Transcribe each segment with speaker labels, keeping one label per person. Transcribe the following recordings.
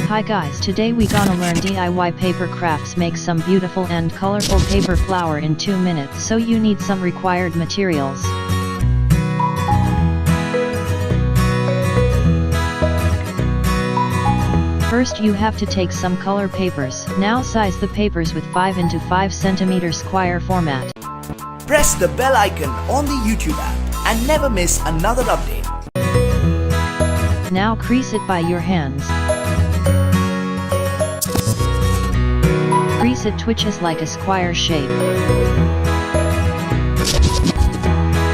Speaker 1: Hi guys, today we gonna learn DIY paper crafts, make some beautiful and colorful paper flower in 2 minutes, so you need some required materials. First you have to take some color papers. Now size the papers with 5 into 5 cm square format.
Speaker 2: Press the bell icon on the YouTube app and never miss another update.
Speaker 1: Now crease it by your hands. Crease it twitches like a square shape.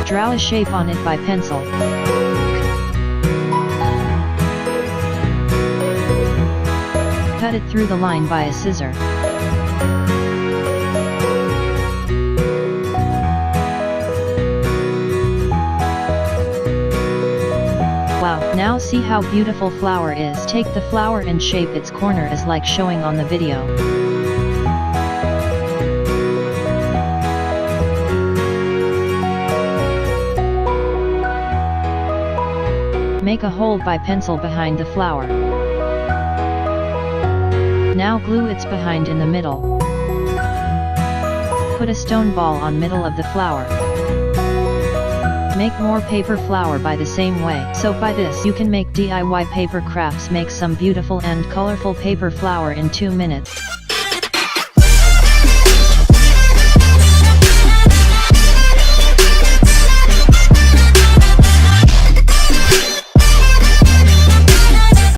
Speaker 1: Draw a shape on it by pencil. Cut it through the line by a scissor. Wow, now see how beautiful flower is. Take the flower and shape its corner as like showing on the video. Make a hole by pencil behind the flower. Now glue its behind in the middle. Put a stone ball on middle of the flower. Make more paper flower by the same way. So by this you can make DIY paper crafts, make some beautiful and colorful paper flower in 2 minutes.